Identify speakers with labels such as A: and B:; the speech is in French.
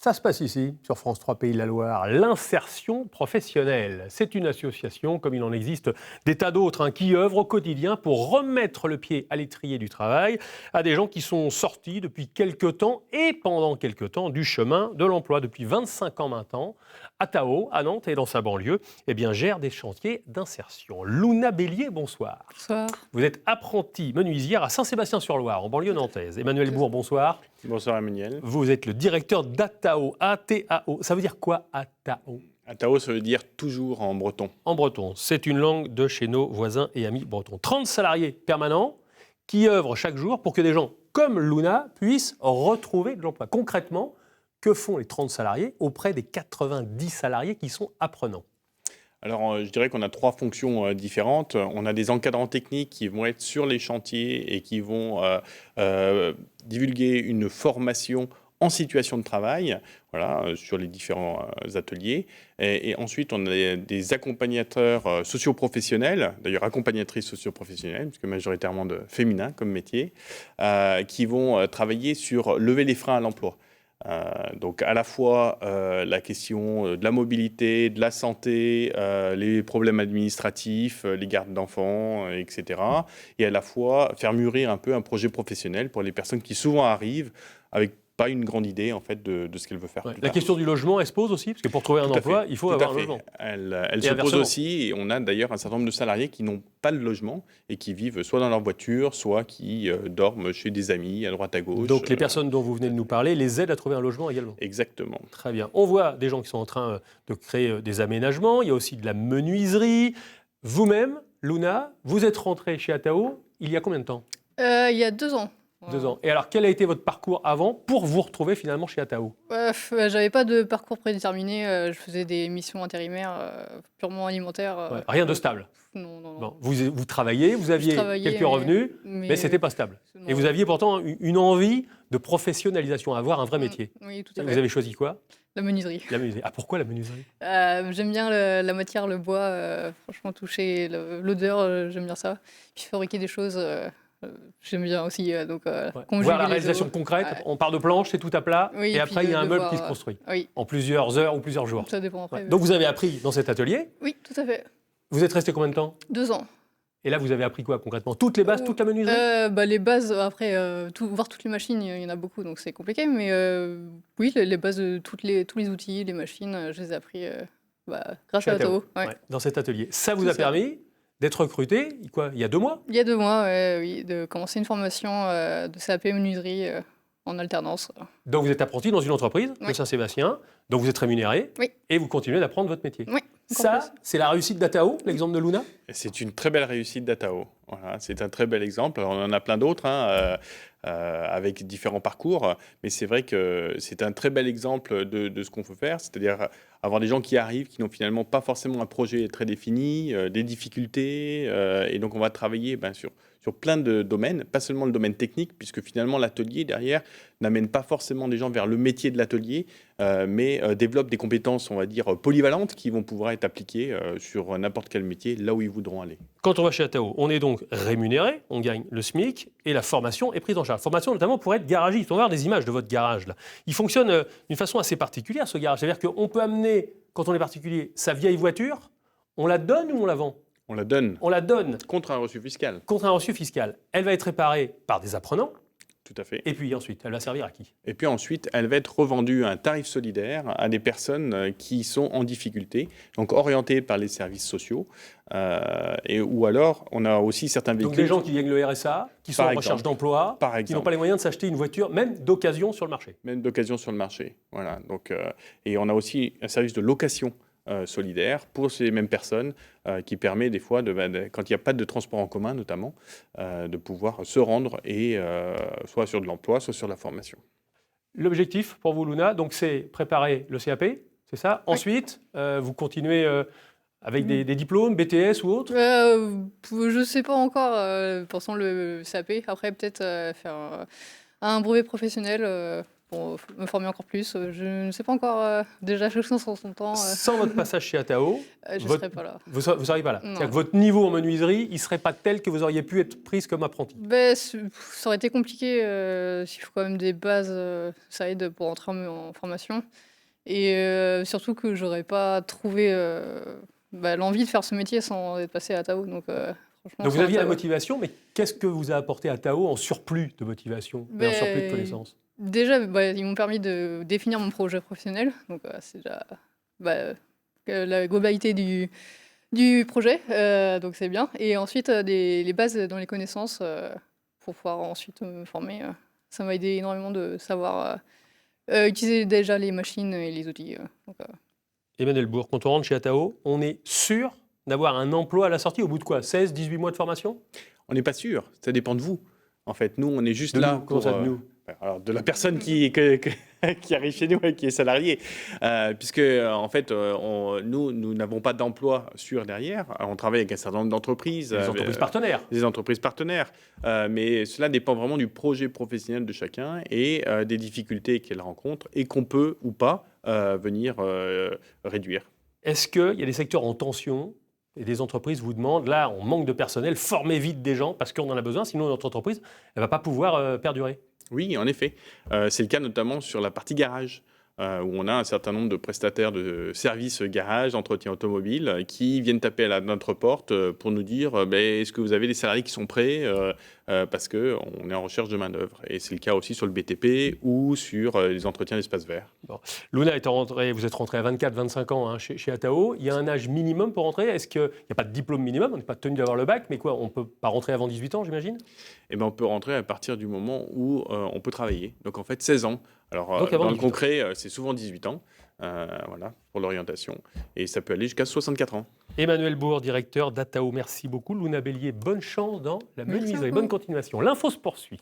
A: Ça se passe ici, sur France 3 Pays de la Loire, l'insertion professionnelle. C'est une association, comme il en existe des tas d'autres, qui œuvrent au quotidien pour remettre le pied à l'étrier du travail à des gens qui sont sortis depuis quelque temps et pendant quelque temps du chemin de l'emploi. Depuis 25 ans maintenant, Atao, à Nantes et dans sa banlieue, gère des chantiers d'insertion. Luna Bélier, bonsoir.
B: Bonsoir.
A: Vous êtes apprentie menuisière à Saint-Sébastien-sur-Loire, en banlieue nantaise. Emmanuel Bourg, bonsoir.
C: Bonsoir Emmanuel.
A: Vous êtes le directeur d'Atao, A-T-A-O. Ça veut dire quoi, Atao ?
C: Atao, ça veut dire toujours en breton.
A: En breton, c'est une langue de chez nos voisins et amis bretons. 30 salariés permanents qui œuvrent chaque jour pour que des gens comme Luna puissent retrouver de l'emploi. Concrètement, que font les 30 salariés auprès des 90 salariés qui sont apprenants ?
C: Alors, je dirais qu'on a 3 fonctions différentes. On a des encadrants techniques qui vont être sur les chantiers et qui vont divulguer une formation en situation de travail, sur les différents ateliers. Et ensuite, on a des accompagnateurs socioprofessionnels, d'ailleurs accompagnatrices socioprofessionnelles, puisque majoritairement féminin comme métier, qui vont travailler sur lever les freins à l'emploi. Donc à la fois la question de la mobilité, de la santé, les problèmes administratifs, les gardes d'enfants, etc. Et à la fois faire mûrir un peu un projet professionnel pour les personnes qui souvent arrivent avec pas une grande idée en fait de ce qu'elles veulent faire.
A: La question du logement, elle se pose aussi, parce que pour trouver un emploi, il faut avoir un logement.
C: Elle se pose aussi, et on a d'ailleurs un certain nombre de salariés qui n'ont pas de logement et qui vivent soit dans leur voiture, soit qui dorment chez des amis à droite à gauche.
A: Donc les personnes dont vous venez de nous parler les aident à trouver un logement également.
C: Exactement.
A: Très bien. On voit des gens qui sont en train de créer des aménagements, il y a aussi de la menuiserie. Vous-même, Luna, vous êtes rentrée chez Atao il y a combien de temps ?
B: Il y a 2 ans.
A: 2 ans. Et alors, quel a été votre parcours avant pour vous retrouver finalement chez Atao ?
B: J'avais pas de parcours prédéterminé. Je faisais des missions intérimaires purement alimentaires.
A: Rien de stable ?
B: Non.
A: Bon, vous travailliez, vous aviez quelques revenus, mais ce n'était pas stable.
B: Non.
A: Et vous aviez pourtant une envie de professionnalisation, avoir un vrai métier.
B: Oui, tout à fait.
A: Vous avez choisi quoi ?
B: La menuiserie.
A: La menuiserie. Ah, pourquoi la menuiserie ?
B: J'aime bien la matière, le bois. Franchement, toucher l'odeur, j'aime bien ça. Puis fabriquer des choses, j'aime bien aussi.
A: Voir la réalisation concrète, on part de planches, c'est tout à plat,
B: oui,
A: et après il y a un meuble qui se construit en plusieurs heures ou plusieurs jours.
B: Ça dépend après.
A: Donc vous avez appris dans cet atelier ?
B: Oui, tout à fait.
A: Vous êtes resté combien de temps ?
B: 2 ans.
A: Et là, vous avez appris quoi concrètement ? Toutes les bases, toute la menuiserie ?
B: Les bases, après, voir toutes les machines, il y en a beaucoup, donc c'est compliqué. Mais oui, les bases de tous les outils, les machines, je les ai appris grâce à Atao.
A: Ouais, dans cet atelier. Ça vous a permis d'être recruté, il y a 2 mois ?
B: Il y a 2 mois, oui, de commencer une formation de CAP menuiserie en alternance.
A: Donc vous êtes apprenti dans une entreprise de Saint-Sébastien, donc vous êtes rémunéré, et vous continuez d'apprendre votre métier.
B: Oui.
A: Ça, c'est la réussite d'Atao, l'exemple de Luna ?
C: C'est une très belle réussite d'Atao. Voilà, c'est un très bel exemple. Alors, on en a plein d'autres avec différents parcours, mais c'est vrai que c'est un très bel exemple de ce qu'on peut faire, c'est-à-dire avoir des gens qui arrivent, qui n'ont finalement pas forcément un projet très défini, des difficultés, et donc on va travailler sur plein de domaines, pas seulement le domaine technique, puisque finalement l'atelier derrière n'amène pas forcément des gens vers le métier de l'atelier, mais développe des compétences, on va dire, polyvalentes qui vont pouvoir être appliquées sur n'importe quel métier, là où ils voudront aller.
A: Quand on va chez Atao, on est donc rémunéré, on gagne le SMIC, et la formation est prise en charge. Formation notamment pour être garagiste. On va voir des images de votre garage là. Il fonctionne d'une façon assez particulière, ce garage. C'est-à-dire qu'on peut amener, quand on est particulier, sa vieille voiture, on la donne ou on la vend ?
C: On la donne.
A: On la donne.
C: Contre un reçu fiscal.
A: Contre un reçu fiscal. Elle va être réparée par des apprenants.
C: Tout à fait.
A: Et puis ensuite, elle va servir à qui ?
C: Et puis ensuite, elle va être revendue à un tarif solidaire à des personnes qui sont en difficulté, donc orientées par les services sociaux. Ou alors, on a aussi certains véhicules...
A: Donc des gens qui gagnent le RSA, qui sont en recherche d'emploi, qui n'ont pas les moyens de s'acheter une voiture, même d'occasion sur le marché.
C: Même d'occasion sur le marché, voilà. Donc, et on a aussi un service de location solidaire pour ces mêmes personnes qui permet des fois, quand il n'y a pas de transport en commun notamment, de pouvoir se rendre et soit sur de l'emploi, soit sur la formation.
A: L'objectif pour vous, Luna, donc, c'est préparer le CAP, c'est ça ? Oui. Ensuite, vous continuez avec des diplômes, BTS ou autre ?
B: Je ne sais pas encore, pensons le CAP. Après, peut-être faire un brevet professionnel pour me former encore plus. Je ne sais pas encore déjà chaque chose en son temps.
A: Sans votre passage chez Atao,
B: Je ne serai pas là.
A: vous ne seriez pas là.
B: Non.
A: C'est-à-dire que votre niveau en menuiserie, il ne serait pas tel que vous auriez pu être prise comme apprenti.
B: Ben, ça aurait été compliqué. S'il faut quand même des bases, ça aide pour entrer en formation. Et surtout que j'aurais pas trouvé l'envie de faire ce métier sans être passé à Atao. Donc, franchement,
A: Donc vous
B: sans
A: aviez la
B: Atao.
A: motivation, mais qu'est-ce que vous a apporté Atao en surplus de motivation et en
B: Ben,
A: surplus de connaissances?
B: Déjà, ils m'ont permis de définir mon projet professionnel. Donc, c'est déjà la globalité du projet. Donc, c'est bien. Et ensuite, les bases dans les connaissances pour pouvoir ensuite me former. Ça m'a aidé énormément de savoir utiliser déjà les machines et les outils. Donc,
A: Emmanuel Bourg, quand on rentre chez Atao, on est sûr d'avoir un emploi à la sortie au bout de quoi? 16, 18 mois de formation?
C: On n'est pas sûr, ça dépend de vous. En fait, nous, on est juste
A: De
C: là
A: nous, comment ça, de nous?
C: alors, de la personne qui arrive chez nous et qui est salariée. Puisque, en fait, nous n'avons pas d'emploi sûr derrière. Alors, on travaille avec un certain nombre d'entreprises.
A: Des entreprises partenaires.
C: Des entreprises partenaires. Mais cela dépend vraiment du projet professionnel de chacun et des difficultés qu'elle rencontre et qu'on peut ou pas venir réduire.
A: Est-ce qu'il y a des secteurs en tension et des entreprises vous demandent, là, on manque de personnel, formez vite des gens parce qu'on en a besoin, sinon notre entreprise ne va pas pouvoir perdurer?
C: Oui, en effet. C'est le cas notamment sur la partie garage, où on a un certain nombre de prestataires de services garage, d'entretien automobile, qui viennent taper à notre porte pour nous dire est-ce que vous avez des salariés qui sont prêts parce qu'on est en recherche de main-d'œuvre. Et c'est le cas aussi sur le BTP ou sur les entretiens d'espaces verts.
A: Bon. Luna, vous êtes rentrée à 24-25 ans chez Atao. Il y a un âge minimum pour rentrer? Est-ce qu'il n'y a pas de diplôme minimum? On n'est pas tenu d'avoir le bac, mais quoi, on ne peut pas rentrer avant 18 ans, j'imagine?
C: Eh ben, on peut rentrer à partir du moment où on peut travailler. Donc en fait, 16 ans. Alors
A: Donc, avant
C: dans le
A: 18 ans.
C: concret, c'est souvent 18 ans voilà, pour l'orientation. Et ça peut aller jusqu'à 64 ans.
A: Emmanuel Bourg, directeur d'Atao, merci beaucoup. Luna Bélier, bonne chance dans la
B: Merci
A: menuiserie.
B: beaucoup.
A: Bonne continuation. L'info se poursuit.